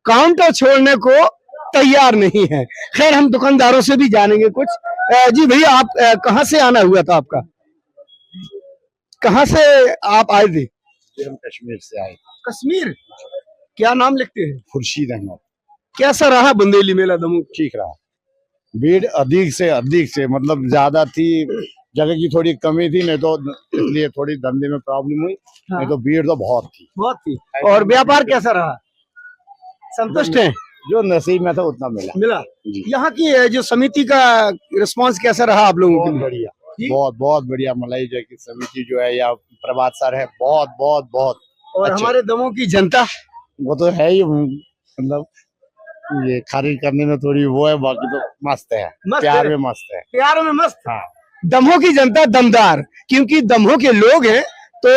काउंटर छोड़ने को तैयार नहीं है। खैर, हम दुकानदारों से भी जानेंगे कुछ। जी भैया, आप कहाँ से आना हुआ था आपका? कहाँ से आप आए थे? हम कश्मीर से आए। कश्मीर? क्या नाम लिखते हैं? खुर्शीद अहमद। कैसा रहा बुंदेली मेला दमोह? ठीक रहा। भीड़ अधिक से मतलब ज्यादा थी, जगह की थोड़ी कमी थी, नहीं तो इसलिए थोड़ी धंधे में प्रॉब्लम हुई। हाँ। नहीं तो भीड़ तो बहुत थी। और व्यापार कैसा रहा? संतुष्ट हैं? जो नसीब में था उतना मिला। यहाँ की जो समिति का रिस्पांस कैसा रहा आप लोगों के लिए? बढ़िया, बहुत बढ़िया। मलाई जय की समिति जो है या प्रभात सर है, बहुत और अच्छे। हमारे दमोह की जनता वो तो है ही, मतलब ये खरीद करने में थोड़ी वो है, बाकी तो मस्त है। प्यार में मस्त है। प्यार में मस्त। हाँ। दमोह की जनता दमदार, क्योंकि दमोह के लोग हैं तो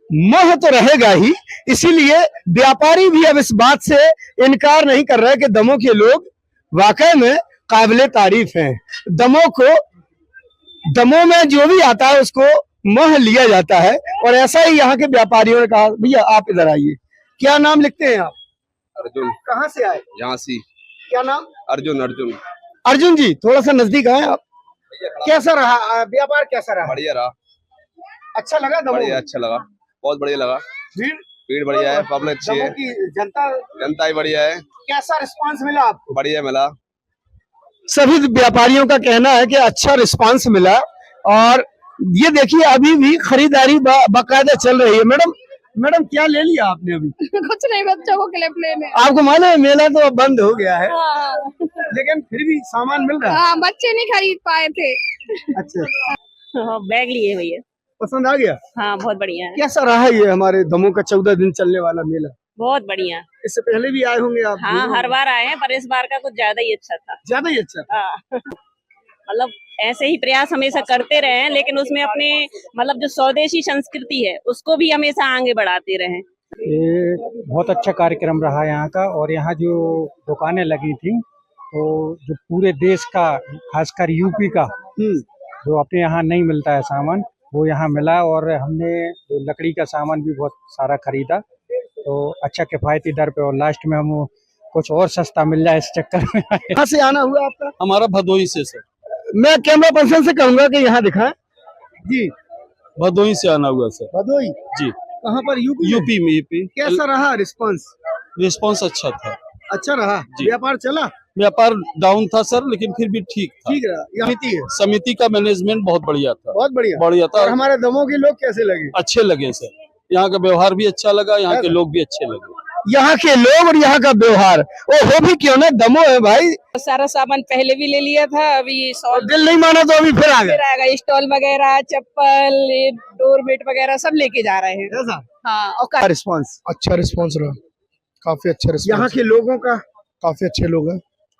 मोह तो रहेगा ही, इसीलिए व्यापारी भी अब इस बात से इनकार नहीं कर रहे कि दमोह के लोग वाकई में काबिले तारीफ हैं। दमोह में जो भी आता है उसको मोह लिया जाता है और ऐसा ही यहाँ के व्यापारियों ने कहा। भैया आप इधर आइए, क्या नाम लिखते हैं आप? अर्जुन। कहाँ से आए? झांसी। क्या नाम? अर्जुन। अर्जुन जी, थोड़ा सा नजदीक आए आप। कैसा रहा व्यापार? कैसा रहा? बढ़िया रहा। अच्छा लगा दमोह? बढ़िया, अच्छा लगा, बहुत बढ़िया लगा। भीड़ बढ़िया है, पब्लिक अच्छी है, जनता ही बढ़िया है। कैसा रिस्पांस मिला आपको? बढ़िया मिला। सभी व्यापारियों का कहना है कि अच्छा रिस्पांस मिला और ये देखिए अभी भी खरीदारी बाकायदा चल रही है। मैडम क्या ले लिया आपने अभी? कुछ नहीं, बच्चों को क्लिप लेने। आपको मालूम है मेला तो अब बंद हो गया है। हाँ। लेकिन फिर भी सामान मिल रहा है। हाँ, बच्चे नहीं खरीद पाए थे। अच्छा, बैग लिए भैया। पसंद आ गया? हाँ, बहुत बढ़िया है। कैसा रहा ये हमारे दमोह का 14 दिन चलने वाला मेला? बहुत बढ़िया। इससे पहले भी आए होंगे आप? हाँ, हर बार आए हैं, पर इस बार का कुछ ज्यादा ही अच्छा था। ज्यादा ही अच्छा? हाँ। मतलब ऐसे ही प्रयास हमेशा करते रहे हैं, लेकिन उसमें अपने मतलब जो स्वदेशी संस्कृति है उसको भी हमेशा आगे बढ़ाते रहे। ये बहुत अच्छा कार्यक्रम रहा यहाँ का। और यहाँ जो दुकानें लगी थी तो जो पूरे देश का, खासकर यूपी का जो अपने यहाँ नहीं मिलता है सामान, वो यहाँ मिला। और हमने जो लकड़ी का सामान भी बहुत सारा खरीदा, तो अच्छा किफायती दर पे, और लास्ट में हम कुछ और सस्ता मिल जाए इस चक्कर में। कहाँ से आना हुआ आपका? हमारा भदोही से सर। मैं कैमरा पर्सन से कहूंगा कि यहाँ दिखाएं। जी, भदोही से आना हुआ सर। भदोही जी। कहाँ पर? यूपी में। कैसा रहा रिस्पांस? रिस्पांस अच्छा था। अच्छा रहा। व्यापार चला? व्यापार डाउन था सर, लेकिन फिर भी ठीक था। ठीक रहा। समिति का मैनेजमेंट बहुत बढ़िया था। बहुत बढ़िया था। और हमारे दमोह के लोग कैसे लगे? अच्छे लगे सर। यहाँ का व्यवहार भी अच्छा लगा, यहाँ के लोग भी अच्छे लगे। यहाँ के लोग और यहाँ का व्यवहार, वो हो भी क्यों ना, दमोह है भाई। सारा सामान पहले भी ले लिया था, अभी दिल नहीं माना तो अभी फिर आ गए। स्टॉल वगैरह, चप्पल, डोरमेट वगैरह सब लेके जा रहे हैं। ऐसा? हाँ। और रिस्पांस? अच्छा रिस्पांस रहा, काफी अच्छा रिस्पांस। यहाँ के लोगों का काफी अच्छे लोग हैं,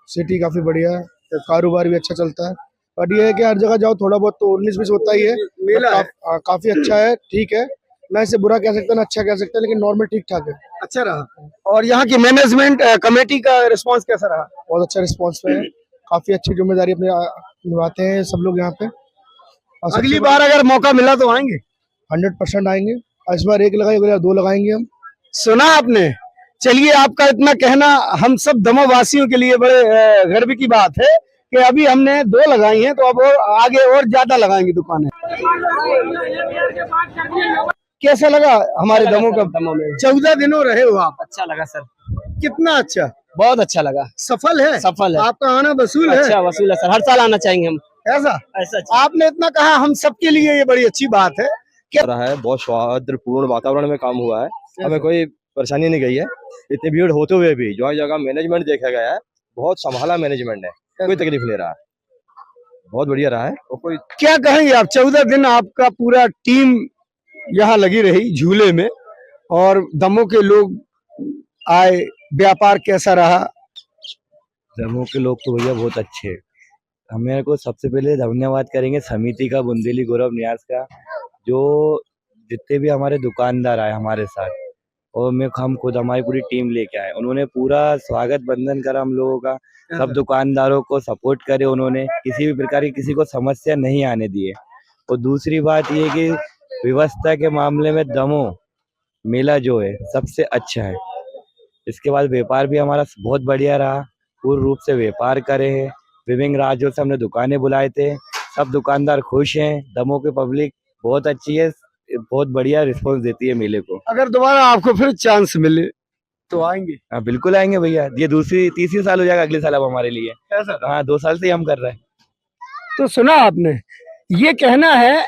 सिटी काफी बढ़िया है, कारोबार भी अच्छा चलता है। बट ये है कि हर जगह जाओ थोड़ा बहुत तो 19-20 होता ही है। मेला काफी अच्छा है, ठीक है, ना इसे बुरा कह सकते ना अच्छा कह सकते, लेकिन नॉर्मल ठीक ठाक है। अच्छा रहा। और यहाँ की मैनेजमेंट कमेटी का रिस्पांस कैसा रहा? बहुत अच्छा रिस्पांस है। काफी अच्छी जिम्मेदारी अपने निभाते हैं सब लोग यहाँ पे। और सबसे अगली बार अगर मौका मिला तो आएंगे? 100% आएंगे। इस बार 1 लगाएंगे, अगली बार 2 लगाएंगे हम। सुना आपने? चलिए, आपका इतना कहना हम सब दमोह वासियों के लिए बड़े गर्व की बात है कि अभी हमने 2 लगाई हैं, तो अब और आगे और ज्यादा लगाएंगे दुकानें। कैसा लगा हमारे दमोह का? दमोह में 14 दिनों रहे हो आप? अच्छा लगा सर, कितना अच्छा? बहुत अच्छा लगा। सफल है? सफल है। आपका आना वसूल है? अच्छा वसूल है सर, हर साल आना चाहेंगे हम। ऐसा आपने इतना कहा, हम सबके लिए ये बड़ी अच्छी बात है। क्या रहा है, बहुत सौहार्दपूर्ण वातावरण में काम हुआ है, हमें कोई परेशानी नहीं गई है। इतनी भीड़ होते हुए भी जो जगह मैनेजमेंट देखा गया है, बहुत संभाला मैनेजमेंट है, कोई तकलीफ नहीं रहा, बहुत बढ़िया रहा है। और कोई क्या कहेंगे आप? 14 दिन आपका पूरा टीम यहाँ लगी रही झूले में, और दमोह के लोग आए, व्यापार कैसा रहा? दमोह के लोग तो भैया बहुत अच्छे हैं। हमें को सबसे पहले धन्यवाद करेंगे समिति का, बुंदेली गौरव न्यास का, जो जितने भी हमारे दुकानदार आए हमारे साथ, और हम खुद हमारी पूरी टीम लेके आए, उन्होंने पूरा स्वागत बंधन करा हम लोगों का, सब दुकानदारों को सपोर्ट करे, उन्होंने किसी भी प्रकार की किसी को समस्या नहीं आने दिए। और दूसरी बात ये कि व्यवस्था के मामले में दमोह मेला जो है सबसे अच्छा है। इसके बाद व्यापार भी हमारा बहुत बढ़िया रहा, पूर्ण रूप से व्यापार करे हैं। विभिन्न राज्यों से हमने दुकानें बुलाए थे, सब दुकानदार खुश हैं। दमोह की पब्लिक बहुत अच्छी है, बहुत बढ़िया रिस्पॉन्स देती है मेले को। अगर दोबारा आपको फिर चांस मिले तो आएंगे? हाँ बिल्कुल आएंगे भैया, ये तीसरी साल हो जाएगा अगले साल अब हमारे लिए। हाँ 2 साल से ही हम कर रहे हैं। तो सुना आपने, ये कहना है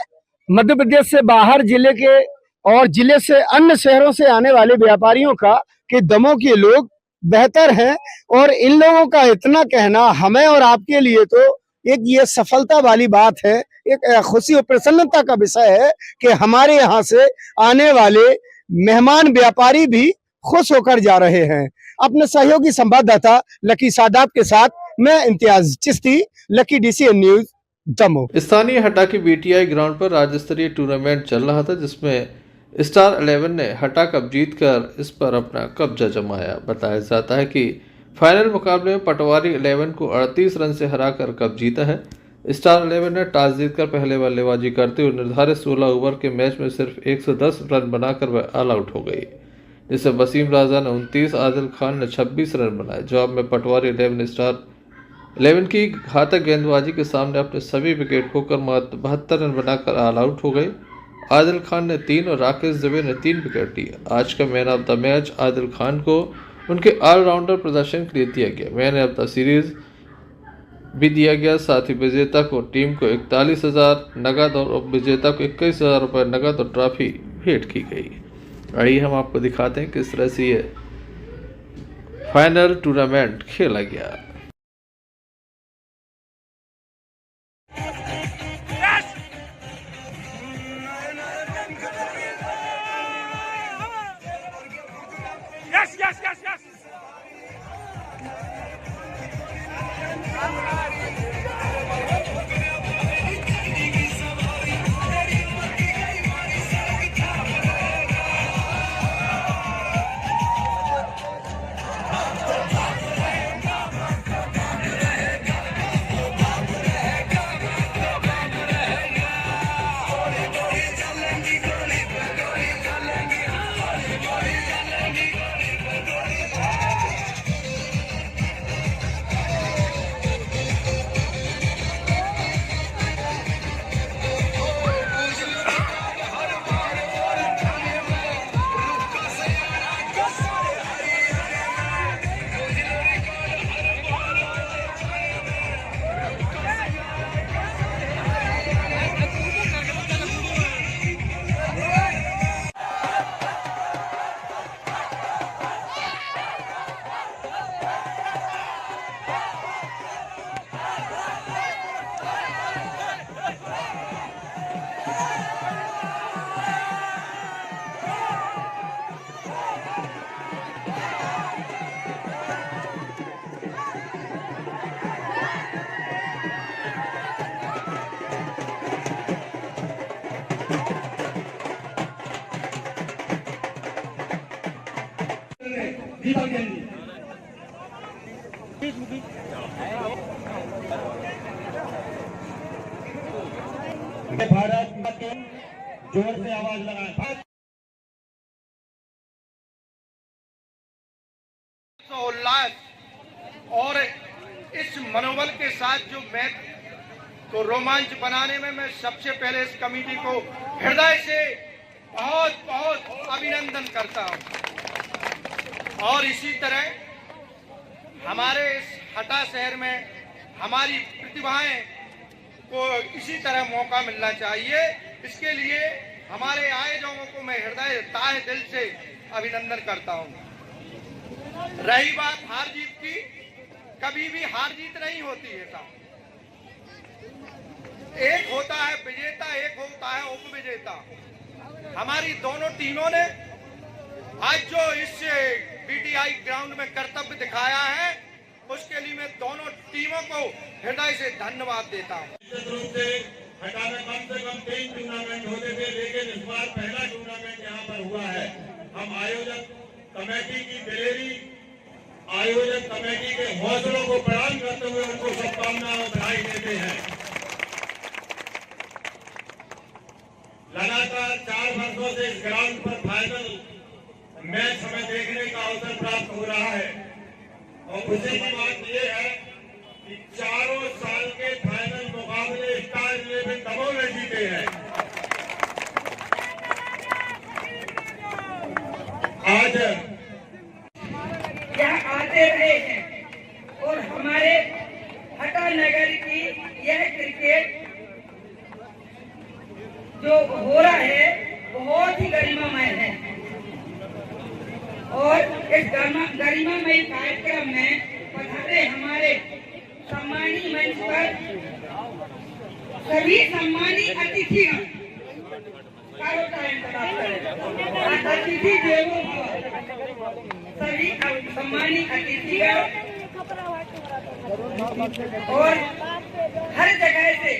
मध्य प्रदेश से बाहर जिले के और जिले से अन्य शहरों से आने वाले व्यापारियों का कि दमोह के लोग बेहतर हैं, और इन लोगों का इतना कहना हमें और आपके लिए तो एक ये सफलता वाली बात है, एक खुशी और प्रसन्नता का विषय है कि हमारे यहाँ से आने वाले मेहमान व्यापारी भी खुश होकर जा रहे हैं। अपने सहयोगी संवाददाता लकी सादात के साथ मैं Imtiaz Chishti, Lucky DCN news Damoh. स्थानीय हटा के BTI ग्राउंड पर राज्य स्तरीय टूर्नामेंट चल रहा था, जिसमें स्टार 11 ने हटा कप जीतकर इस पर अपना कब्जा जमाया। बताया जाता है कि फाइनल मुकाबले में पटवारी 11 को 38 रन से हराकर कप जीता है। स्टार 11 ने टॉस जीतकर पहले बल्लेबाजी करते हुए निर्धारित 16 ओवर के मैच में सिर्फ 110 रन बनाकर वह ऑल आउट हो गई, जिससे वसीम राजा ने 29, आदिल खान ने 26 रन बनाए। जवाब में पटवारी 11 स्टार 11 की घातक गेंदबाजी के सामने अपने सभी विकेट खोकर मात्र 72 रन बनाकर ऑल आउट हो गए। आदिल खान ने 3 और राकेश दुबे ने 3 विकेट लिए। आज का man of the match Adil Khan को उनके ऑलराउंडर प्रदर्शन के लिए दिया गया। मैन ऑफ द सीरीज भी दिया गया। साथ ही विजेता को टीम को 41,000 नगद और विजेता को 21,000 रुपये नगद और ट्रॉफी भेंट की गई। आइए हम आपको दिखाते हैं किस तरह से ये फाइनल टूर्नामेंट खेला गया। भारत माता की जोर से आवाज लगाएं। उल्लास और इस मनोबल के साथ जो मैच को रोमांच बनाने में मैं सबसे पहले इस कमेटी को हृदय से बहुत बहुत अभिनंदन करता हूं। और इसी तरह हमारे इस हटा शहर में हमारी प्रतिभाएं को इसी तरह मौका मिलना चाहिए। इसके लिए हमारे आयोजकों को मैं हृदय तहे दिल से अभिनंदन करता हूं। रही बात हार जीत की, कभी भी हार जीत नहीं होती है साहब। एक होता है विजेता, एक होता है उपविजेता। हमारी दोनों टीमों ने आज जो इस बीटीआई ग्राउंड में कर्तव्य दिखाया है, उसके लिए मैं दोनों टीमों को हृदय से धन्यवाद देता हूं। निश्चित रूप से हटा में कम से कम 3 टूर्नामेंट होते थे, लेकिन इस बार पहला टूर्नामेंट यहाँ पर हुआ है। हम आयोजक कमेटी की दिलेरी, आयोजक कमेटी के हौसलों को प्रणाम करते हुए उनको शुभकामनाएं और बधाई देते हैं। लगातार 4 वर्षों से इस ग्राउंड पर फाइनल मैच हमें देखने का अवसर प्राप्त हो रहा है और खुशी की बात यह है कि चारों साल के फाइनल मुकाबले स्टार 11 दमोह ने जीते हैं। आज यहाँ आते रहे हैं और हमारे हटा नगर की यह क्रिकेट जो हो रहा है बहुत ही गरिमामय है। और इस गरिमामय कार्यक्रम में पधारे हमारे सम्मानी मंच पर सभी सम्मानी अतिथिगण, अतिथि देवो भव, सभी सम्मानी अतिथिगण और हर जगह से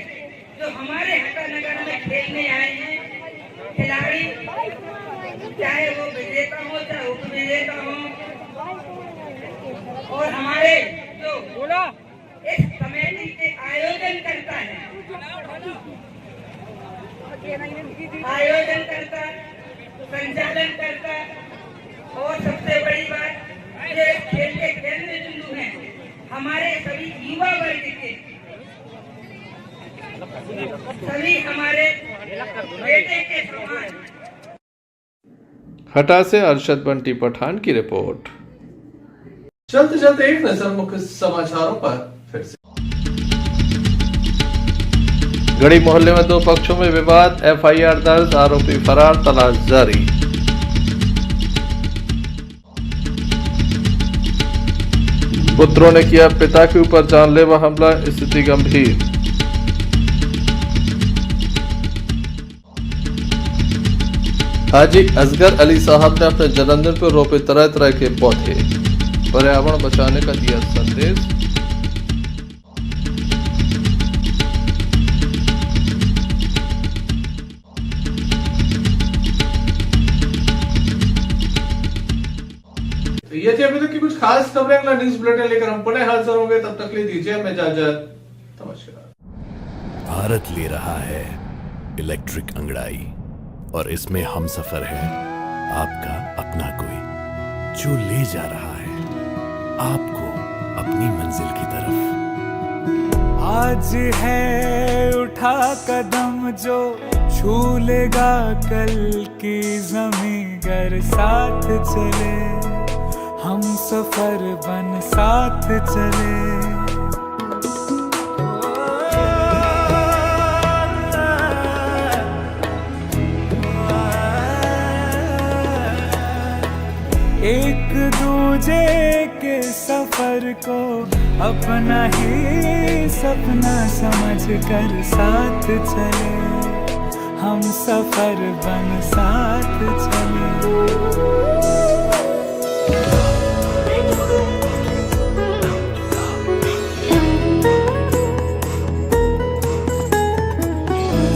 जो हमारे हटा नगर में खेलने आए हैं खिलाड़ी, चाहे वो विजेता हो चाहे उपविजेता हो, और हमारे जो इस कमेटी के आयोजन करता है, संचालन करता, और सबसे बड़ी बात जो खेल के केंद्र बिंदु है हमारे सभी युवा वर्ग के, सभी हमारे बेटे के समान। हटा से अरशद बंटी पठान की रिपोर्ट। चलते चलते एक नजर मुख्य समाचारों पर फिर से। गढ़ी मोहल्ले में 2 पक्षों में विवाद, एफआईआर दर्ज, आरोपी फरार, तलाश जारी। पुत्रों ने किया पिता के ऊपर जानलेवा हमला, स्थिति गंभीर। हाजी असगर अली साहब ने अपने जन्मदिन पर रोपे तरह तरह के पौधे, पर्यावरण बचाने का दिया संदेश। तो ये थी अभी तक की कुछ खास खबरें। अगला न्यूज बुलेटिन लेकर हम पुनः हाजिर होंगे, तब तक ले दीजिए हमें इजाजत। नमस्कार। भारत ले रहा है इलेक्ट्रिक अंगड़ाई और इसमें हम सफर है आपका अपना कोई, जो ले जा रहा है आपको अपनी मंजिल की तरफ। आज है उठा कदम जो छू लेगा कल की ज़मीं, गर साथ चले हम सफर बन साथ चले। एक दूजे के सफर को अपना ही सपना समझ कर साथ चले, हम सफर बन साथ चले।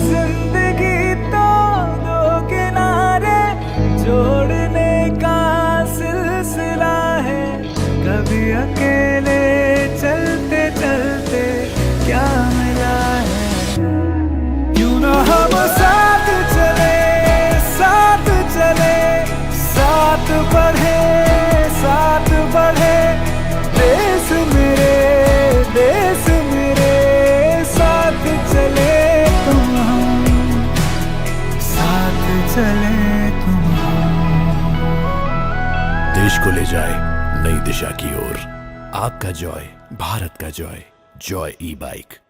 जिंदगी तो 2 किनारे जोड़ने का सिलसिला है, कभी अकेले चले तुम। देश को ले जाए नई दिशा की ओर। आपका जॉय, भारत का जॉय, जॉय ई बाइक।